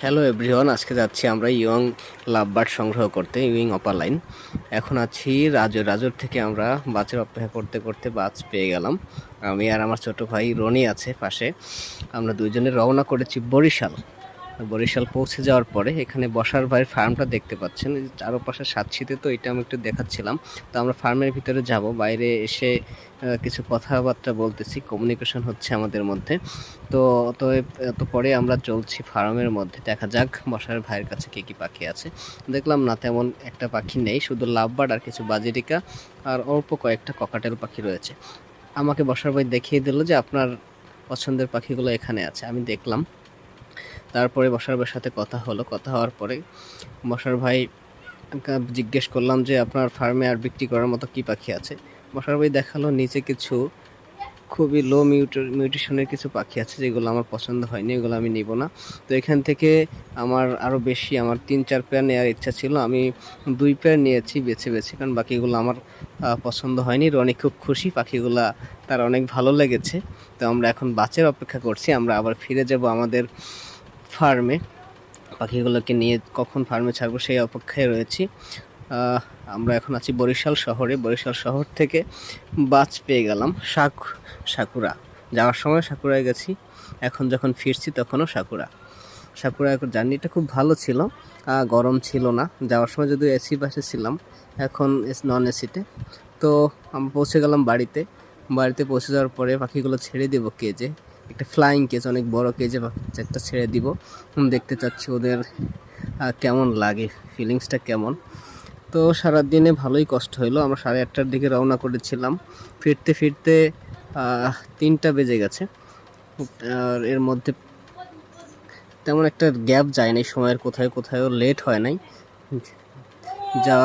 Hello everyone, আজকে যাচ্ছি আমরা ইয়ং লাভবার্ড সংগ্রহ করতে ইউইং অপার লাইন। এখন আছি রাজুর থেকে আমরা বাসের অপেক্ষা করতে করতে বাস পেয়ে গেলাম। আমি আর আমার ছোট ভাই রনি আছে পাশে। আমরা দুইজনে রওনা করেছি বরিশাল পৌঁছে যাওয়ার পরে এখানে বসার ভাইয়ের ফার্মটা দেখতে পাচ্ছেন, চারপাশে সাতশীতে, তো এটা আমি একটু দেখাচ্ছিলাম। তো আমরা ফার্মের ভিতরে যাব, বাইরে এসে কিছু কথাবার্তা বলতেছি, কমিউনিকেশন হচ্ছে আমাদের মধ্যে। তো তো পরে আমরা চলছি ফার্মের মধ্যে, দেখা যাক বসার ভাইয়ের কাছে কী কী পাখি আছে। দেখলাম না তেমন একটা পাখি নেই, শুধু লাভবার্ড আর কিছু বাজিরিকা আর অল্প কয়েকটা ককাটেল পাখি রয়েছে। আমাকে বসার ভাই দেখিয়ে দিল যে আপনার পছন্দের পাখিগুলো এখানে আছে। আমি দেখলাম, তারপরে বসার ভাইয়ের সাথে কথা হলো। কথা হওয়ার পরে বসার ভাই জিজ্ঞেস করলাম যে আপনার ফার্মে আর বিক্রি করার মতো কী পাখি আছে। বসার ভাই দেখালো নিচে কিছু খুবই লো মিউটেশনের কিছু পাখি আছে যেগুলো আমার পছন্দ হয়নি, এগুলো আমি নিব না। তো এখান থেকে আমার আরও বেশি, আমার 3-4 পেয়ার নেওয়ার ইচ্ছা ছিল, আমি 2 পেয়ার নিয়েছি বেছে বেছে, কারণ বাকিগুলো আমার পছন্দ হয়নি। রনি খুব খুশি, পাখিগুলা তার অনেক ভালো লেগেছে। তো আমরা এখন বাসের অপেক্ষা করছি, আমরা আবার ফিরে যাব আমাদের ফার্মে। পাখিগুলোকে নিয়ে কখন ফার্মে ছাড়বো সেই অপেক্ষায় রয়েছি। আমরা এখন আছি বরিশাল শহরে। বরিশাল শহর থেকে বাস পেয়ে গেলাম সাকুরা। যাওয়ার সময় সাকুরায় গেছি, এখন যখন ফিরছি তখনও সাকুরা জার্নিটা খুব ভালো ছিল, গরম ছিল না। যাওয়ার সময় যদিও এসি বাসে ছিলাম, এখন নন এসিতে। তো আমরা পৌঁছে গেলাম বাড়িতে পৌঁছে যাওয়ার পরে পাখিগুলো ছেড়ে দেব কেজে, একটা ফ্লাইং কেজ, অনেক বড় কেজে একটা ছেড়ে দিব। দেখতে চাচ্ছি ওদের কেমন লাগে, ফিলিংসটা কেমন। তো সারাদিনে ভালোই কষ্ট হলো। আমরা 8:30টার দিকে রওনা করেছিলাম, ফিরতে ফিরতে 3টা বেজে গেছে। আর এর মধ্যে তেমন একটা গ্যাপ যায় নাই সময়ের, কোথাও লেট হয় নাই। যা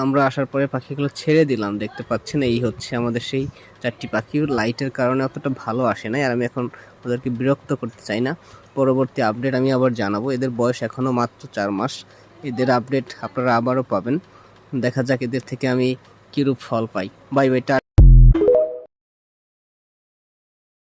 আমরা আসার পরে পাখিগুলো ছেড়ে দিলাম, দেখতে পাচ্ছেন এই হচ্ছে আমাদের সেই 4টি পাখি। লাইটের কারণে অতটা ভালো আসে নাই, আর আমি এখন ওদেরকে বিরক্ত করতে চাই না। পরবর্তী আপডেট আমি আবার জানাবো। এদের বয়স এখনও মাত্র 4 মাস। এদের আপডেট আপনারা আবারও পাবেন। দেখা যাক এদের থেকে আমি কীরূপ ফল পাই। Bye bye.